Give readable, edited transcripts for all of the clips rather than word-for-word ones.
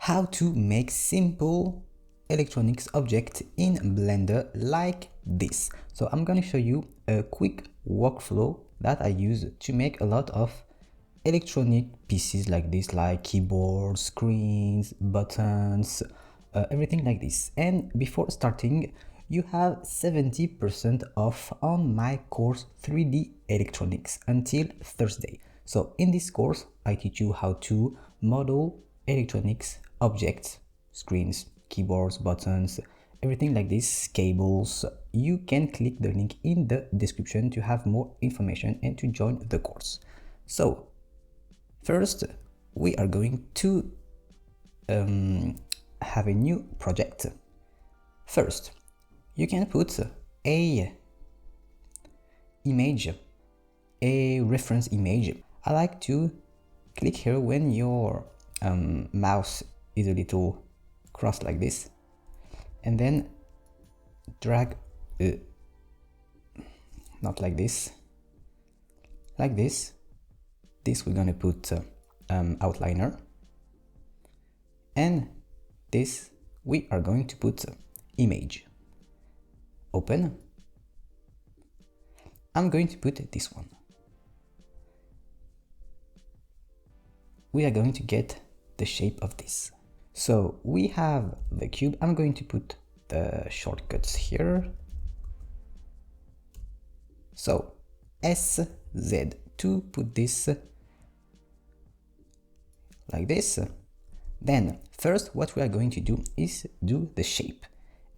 how to make simple electronics object in Blender like this. So I'm going to show you a quick workflow that I use to make a lot of electronic pieces like this, like keyboards, screens, buttons, everything like this. And before starting, you have 70% off on my course 3D electronics until Thursday. So in this course, I teach you how to model electronics objects, screens, keyboards, buttons, everything like this, cables. You can click the link in the description to have more information and to join the course. So first, we are going to have a new project. First, you can put a image, a reference image. I like to click here when your mouse is a little crossed like this, and then drag, not like this, like this. This we're gonna put outliner, and this we are going to put image. Open. I'm going to put this one. We are going to get the shape of this. So we have the cube. I'm going to put the shortcuts here. So SZ to put this like this. Then first what we are going to do is do the shape,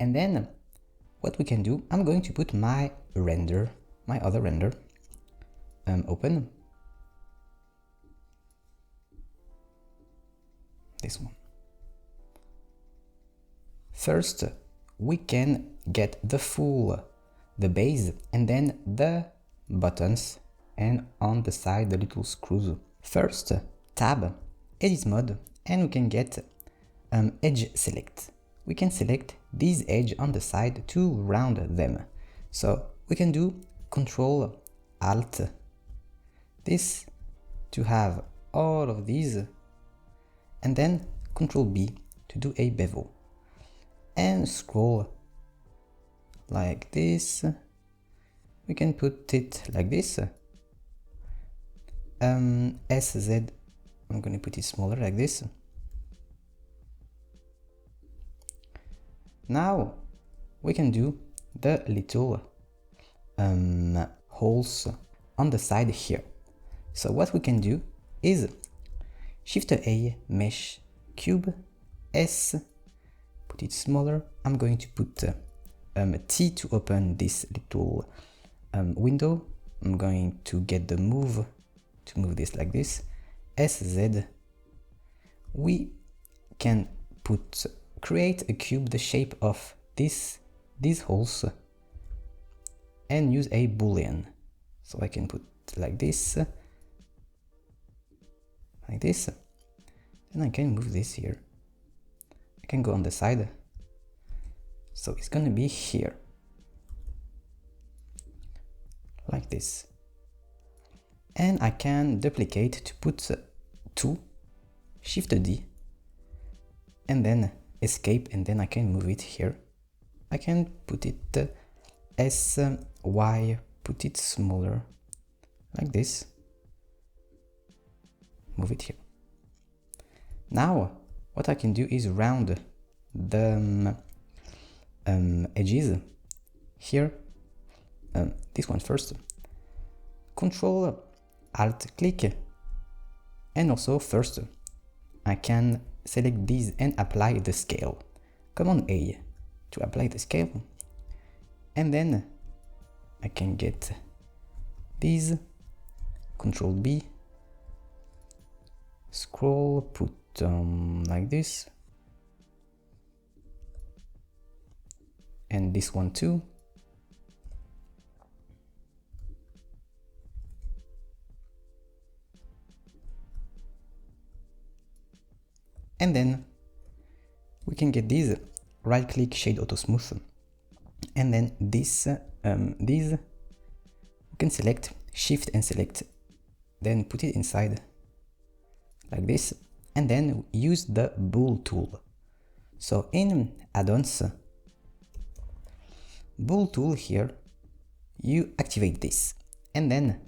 and then what we can do, I'm going to put my render, my other render, open this one. First we can get the base, and then the buttons, and on the side the little screws. First, tab, edit mode, and we can get edge select. We can select these edge on the side to round them. So we can do Control Alt this to have all of these, and then Control B to do a bevel, and scroll like this. We can put it like this. SZ, I'm going to put it smaller like this. Now we can do the little holes on the side here. So what we can do is Shift A, Mesh, Cube, S, put it smaller. I'm going to put T to open this little window. I'm going to get the move to move this like this. SZ, we can create a cube the shape of these holes, and use a boolean. So I can put like this, and I can move this here. I can go on the side, so it's gonna be here like this, and I can duplicate to put 2, Shift D, and then escape, and then I can move it here. I can put it as Y, put it smaller like this, move it here. Now what I can do is round the edges here. This one first, Control Alt click, and also first I can select these and apply the scale. Command A to apply the scale, and then I can get these, Control B, scroll, put like this, and this one too. And then we can get these, right click, shade auto smooth, and then these we can select, shift and select, then put it inside like this, and then use the bool tool. So in add-ons, bool tool here, you activate this, and then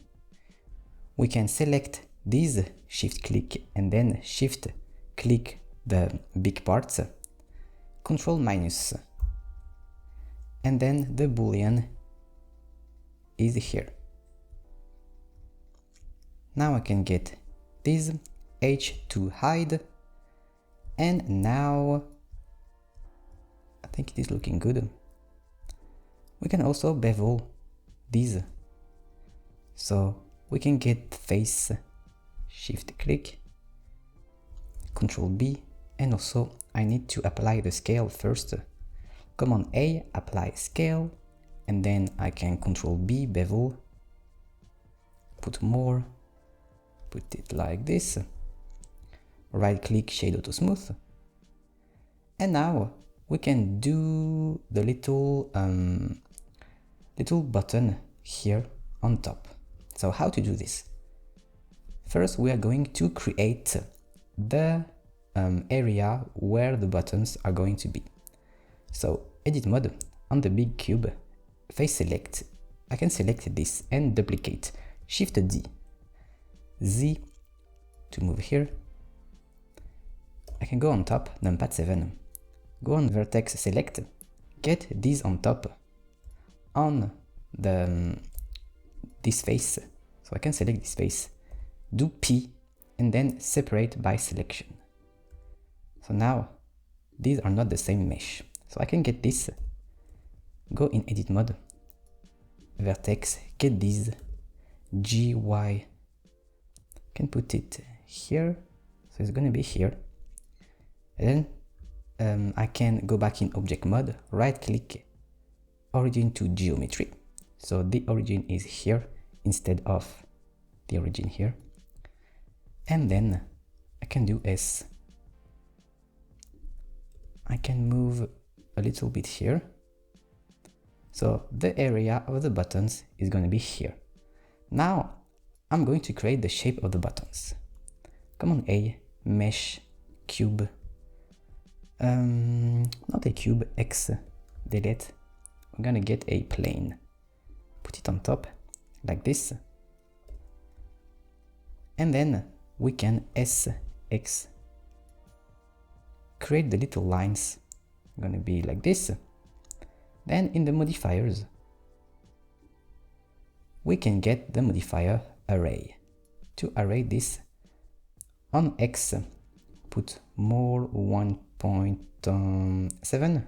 we can select this, shift click, and then shift click the big parts, control minus, and then the boolean is here. Now I can get this H to hide, and now I think it is looking good. We can also bevel these, so we can get face, shift click, control B, and also I need to apply the scale first. Command A, apply scale, and then I can control B, bevel, put more, put it like this, right click, shade auto smooth, and now we can do the little button here on top. So how to do this? First we are going to create the area where the buttons are going to be. So edit mode, on the big cube, face select, I can select this and duplicate, shift D, Z to move here. I can go on top, numpad 7, go on vertex select, get this on top on the this face, so I can select this face, do P, and then separate by selection. So now these are not the same mesh, so I can get this, go in edit mode, vertex, get this, G, Y, can put it here, so it's gonna be here, and then I can go back in object mode, right click, origin to geometry, so the origin is here instead of the origin here, and then I can do S, I can move a little bit here, so the area of the buttons is going to be here. Now I'm going to create the shape of the buttons. Command A, mesh, cube, not a cube, X, delete, we're gonna get a plane, put it on top like this, and then we can SX, create the little lines, gonna be like this. Then in the modifiers we can get the modifier array. To array this, on X put more 1.7,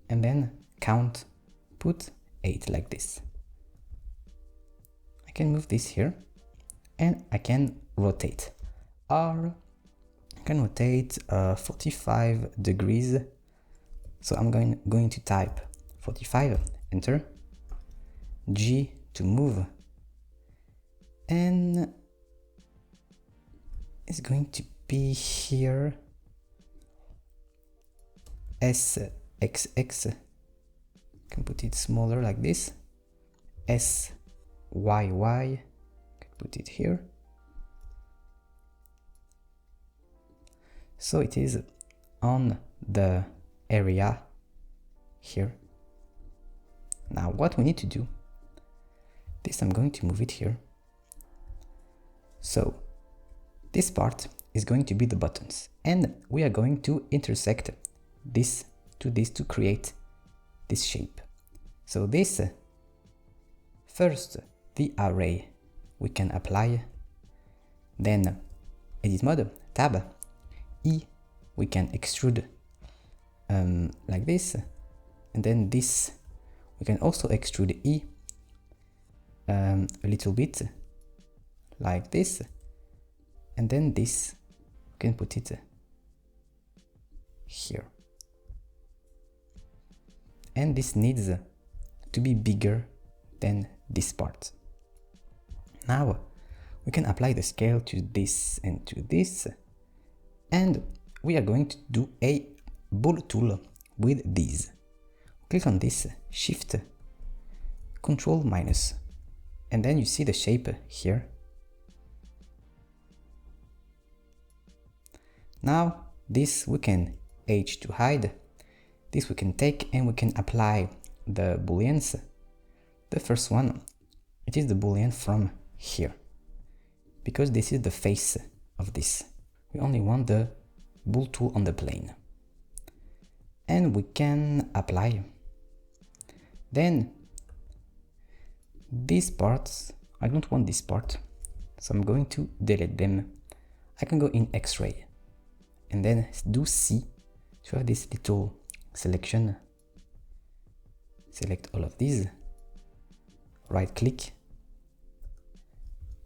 and then count, put 8 like this. I can move this here, and I can rotate. R, I can rotate 45 degrees, so I'm going to type 45, enter, G to move, and it's going to be here, SXX, can put it smaller like this, SYY, can put it here, so it is on the area here. Now what we need to do, this I'm going to move it here, so this part is going to be the buttons, and we are going to intersect this to create this shape. So this, first the array we can apply, then edit mode, tab, E, we can extrude like this, and then this we can also extrude E a little bit like this, and then this we can put it here, and this needs to be bigger than this part. Now we can apply the scale to this and to this, and we are going to do a bool tool with these. Click on this, shift, control minus, and then you see the shape here. Now this we can H to hide, this we can take and we can apply the booleans. The first one, it is the boolean from here, because this is the face of this. We only want the bool tool on the plane. And we can apply. Then these parts, I don't want this part, so I'm going to delete them. I can go in X-ray and then do C to have this little selection. Select all of these, right click,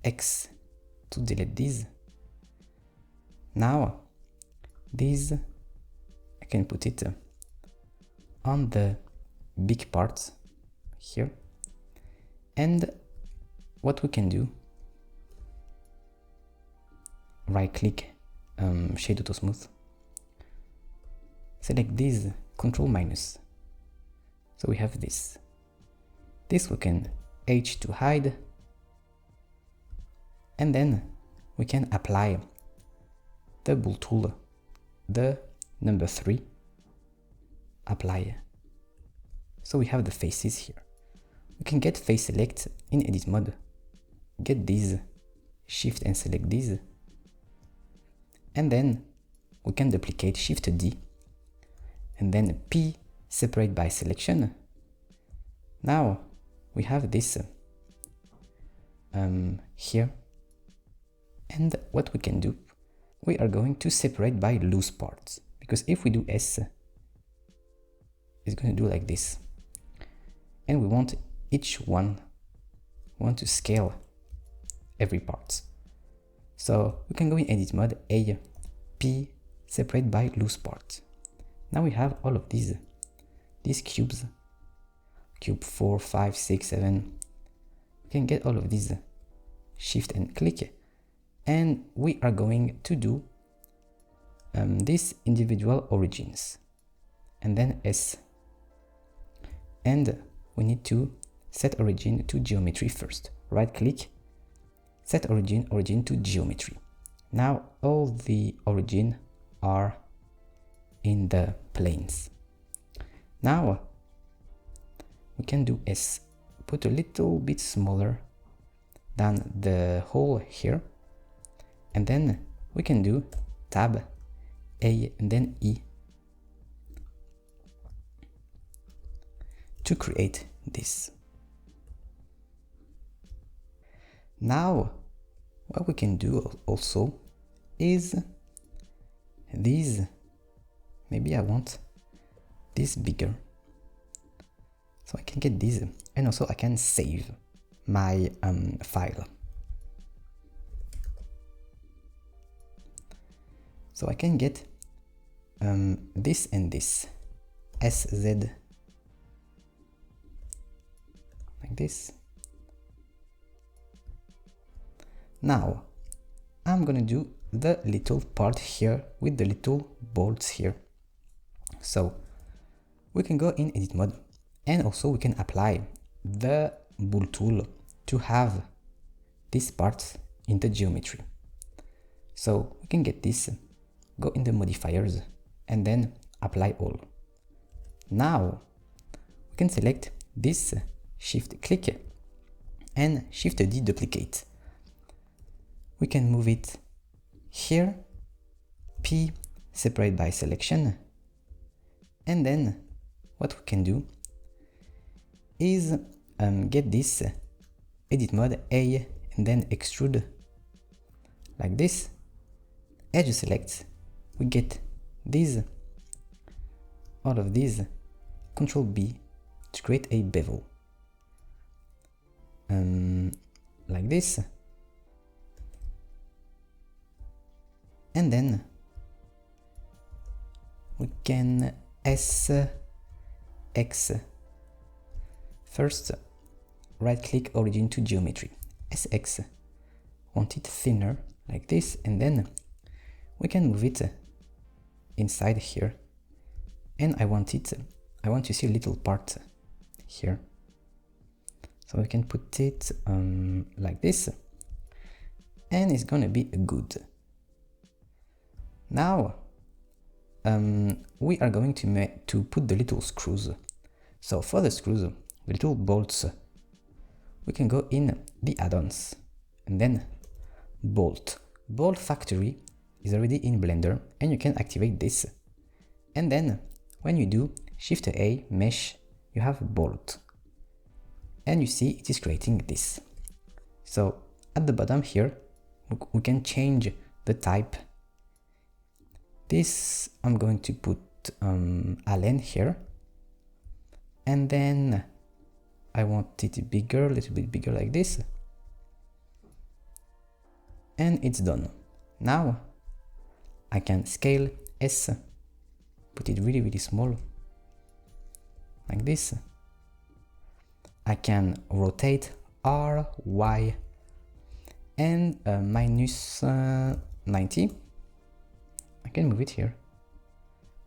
X to delete these. Now these I can put it on the big parts here, and what we can do, right click, shade auto smooth, select this, control minus, so we have this we can H to hide, and then we can apply the bool tool, the number 3, apply. So we have the faces here. We can get face select in edit mode, get these, shift and select these, and then we can duplicate, shift D, and then P, separate by selection. Now we have this here, and what we can do, we are going to separate by loose parts, because if we do S, it's going to do like this, and we want each one, we want to scale every part. So we can go in edit mode, A, P, separate by loose parts. Now we have all of these cubes, cube 4, 5, 6, 7. We can get all of these, shift and click, and we are going to do these individual origins, and then S, and we need to set origin to geometry first. Right click, set origin to geometry. Now all the origin are in the planes. Now we can do S, put a little bit smaller than the hole here, and then we can do tab, A, and then E to create this. Now what we can do also is these, maybe I want this bigger, so I can get this, and also I can save my file. So I can get this and this, SZ, like this. Now I'm gonna do the little part here with the little bolts here. So we can go in edit mode, and also we can apply the bool tool to have these parts in the geometry. So we can get this, go in the modifiers, and then apply all. Now we can select this, shift click, and shift D, duplicate. We can move it here, P, separate by selection, and then what we can do is get this, edit mode, A, and then extrude, like this, edge select, we get these, all of these, Control B to create a bevel, like this, and then we can SX, first right click origin to geometry, SX, want it thinner like this, and then we can move it inside here, and I want to see a little part here, so we can put it like this, and it's gonna be good. Now we are going to put the little screws. So for the screws, the little bolts, we can go in the add-ons and then bolt. Bolt factory is already in Blender and you can activate this. And then when you do Shift A mesh, you have bolt. And you see it is creating this. So at the bottom here, we can change the type. This I'm going to put Allen here. And then I want it bigger, a little bit bigger like this. And it's done. Now I can scale S, put it really, really small, like this. I can rotate R, Y, and minus 90. I can move it here.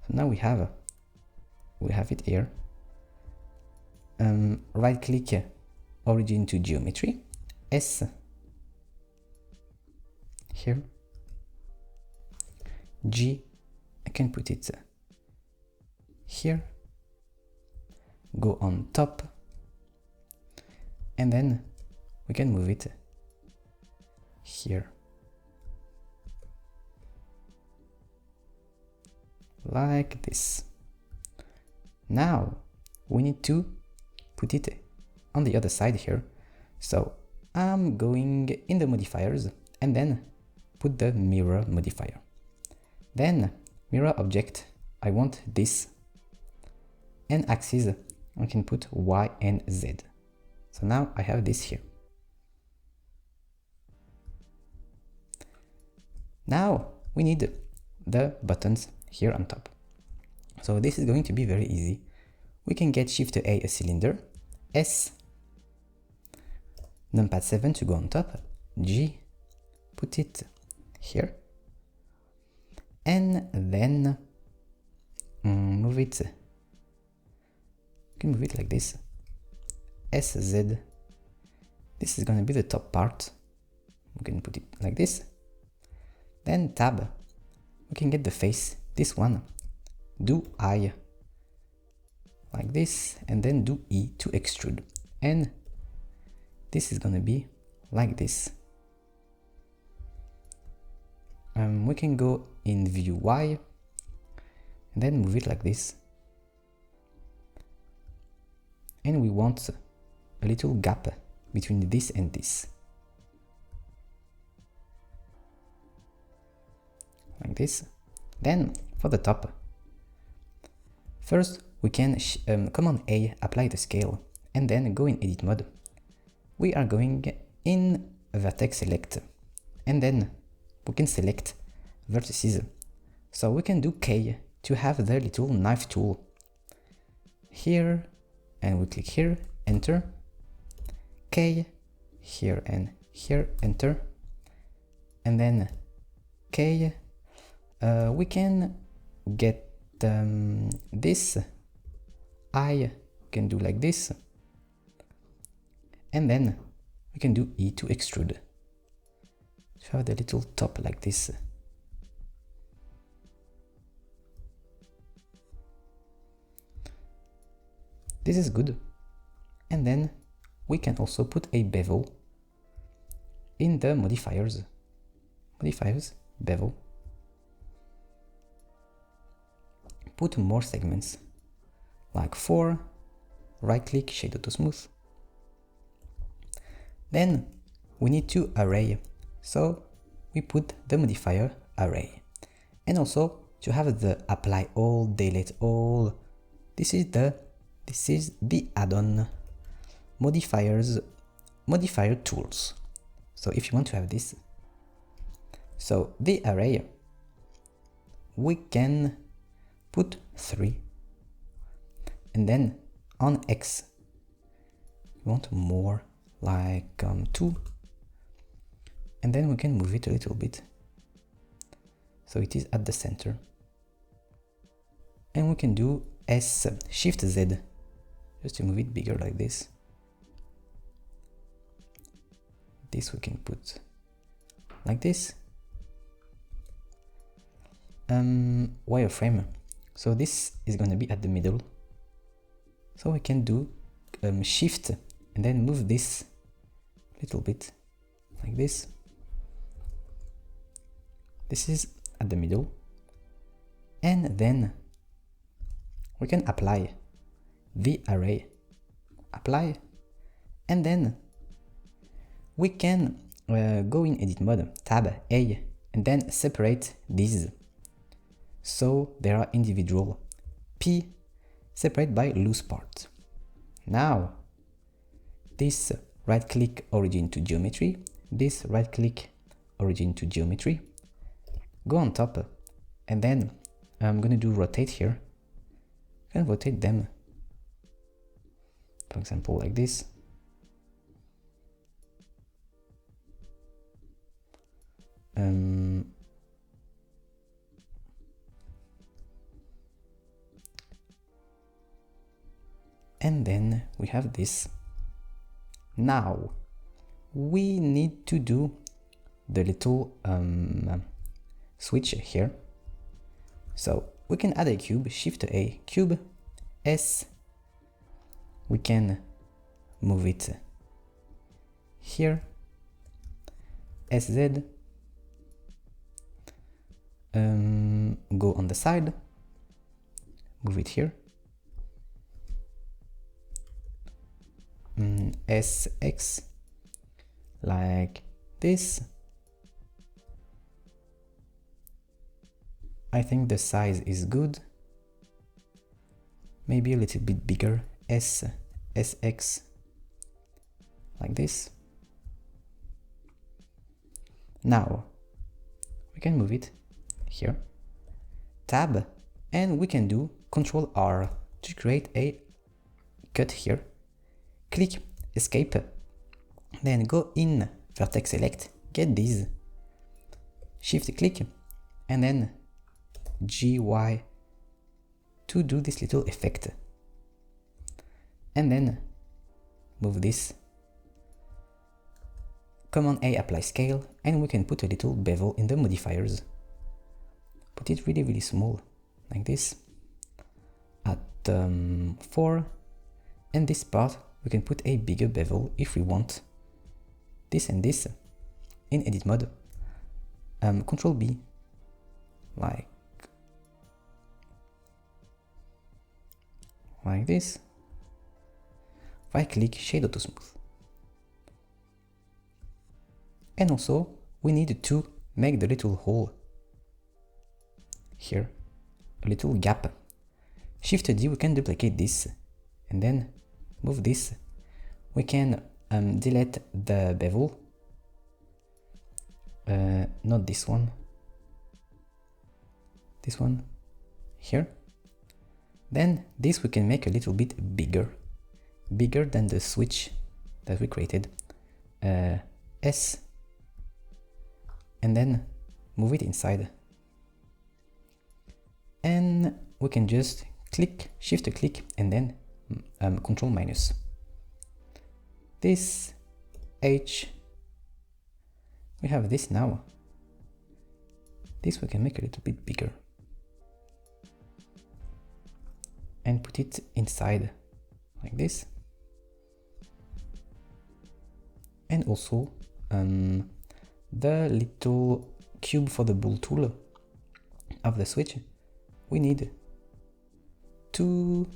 So now we have it here. Right click origin to geometry, S here, G, I can put it here, go on top, and then we can move it here, like this. Now we need to put it on the other side here. So I'm going in the modifiers and then put the mirror modifier. Then mirror object, I want this, and axis I can put Y and Z. So now I have this here. Now we need the buttons here on top. So this is going to be very easy. We can get Shift A cylinder, S, numpad 7 to go on top, G, put it here, and then move it. You can move it like this. SZ. This is going to be the top part. We can put it like this. Then tab. We can get the face. This one. Do I like this, and then do E to extrude. And this is going to be like this. We can go in view Y and then move it like this. And we want a little gap between this and this. Like this. Then for the top, first we can Command A, apply the scale, and then go in edit mode. We are going in vertex select, and then we can select vertices. So we can do K to have the little knife tool here, and we click here, enter, K, here and here, enter, and then K. We can get this, I can do like this, and then we can do E to extrude, to have the little top like this. This is good. And then we can also put a bevel in the modifiers. Modifiers, bevel. Put more segments, like 4, right click, shade auto smooth. Then we need to array, so we put the modifier array. And also to have the apply all, delete all, this is the add-on modifier tools. So if you want to have this, so the array, we can put 3, and then on X we want more, like 2, and then we can move it a little bit so it is at the center, and we can do S Shift Z just to move it bigger like this. This we can put like this, wireframe. So this is going to be at the middle. So we can do shift and then move this a little bit like this. This is at the middle. And then we can apply the array. Apply. And then we can go in edit mode, tab A, and then separate these. So they are individual. P separate by loose part. Now this right click origin to geometry, this right click origin to geometry, go on top, and then I'm gonna do rotate here. You can rotate them, for example like this. And then we have this. Now we need to do the little switch here. So we can add a cube, shift A, cube, S. We can move it here, SZ, go on the side, move it here, SX, like this. I think the size is good, maybe a little bit bigger, SX, like this. Now we can move it here, tab, and we can do Ctrl R to create a cut here. Click escape, then go in vertex select, get these, shift click, and then GY to do this little effect, and then move this, Command A apply scale, and we can put a little bevel in the modifiers. Put it really small, like this, at 4, and this part we can put a bigger bevel if we want. This and this in edit mode. Ctrl B, like this. Right click, shade auto smooth. And also we need to make the little hole here, a little gap. Shift D, we can duplicate this and then move this. We can delete the bevel, not this one, this one here. Then this we can make a little bit bigger than the switch that we created, S, and then move it inside. And we can just click, shift click, and then Control minus. This H, we have this now. This we can make a little bit bigger and put it inside like this. And also the little cube for the bull tool of the switch, we need to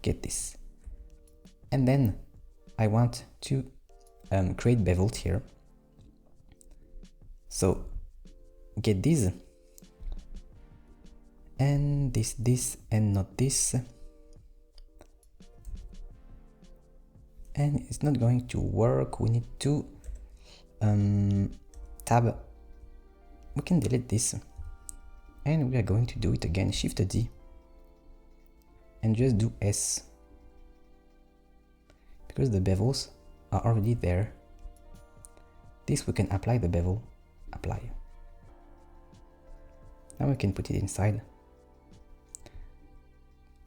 get this. And then I want to create bevels here. So get this and this and not this, and it's not going to work. We need to tab. We can delete this, and we are going to do it again. Shift D and just do S, because the bevels are already there. This we can apply the bevel, apply. Now we can put it inside,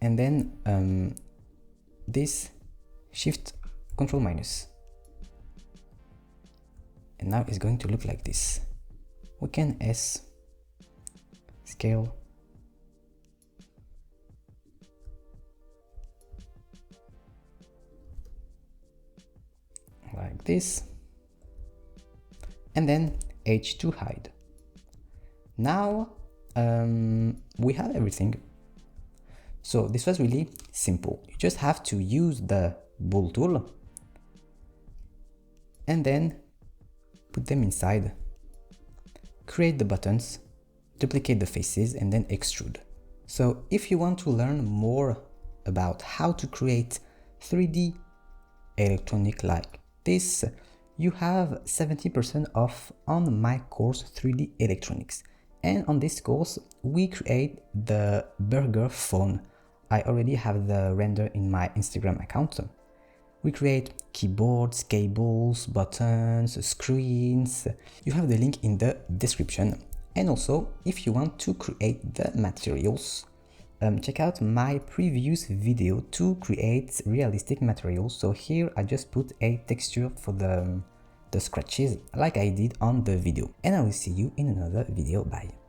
and then this shift Control minus, and now it's going to look like this. We can S, scale. Like this. And then H to hide. Now we have everything. So this was really simple. You just have to use the bool tool and then put them inside, create the buttons, duplicate the faces, and then extrude. So if you want to learn more about how to create 3D electronic like this, you have 70% off on my course 3D electronics. And on this course, we create the burger phone. I already have the render in my Instagram account. We create keyboards, cables, buttons, screens. You have the link in the description. And also, if you want to create the materials, check out my previous video to create realistic materials. So here I just put a texture for the scratches like I did on the video. And I will see you in another video. Bye.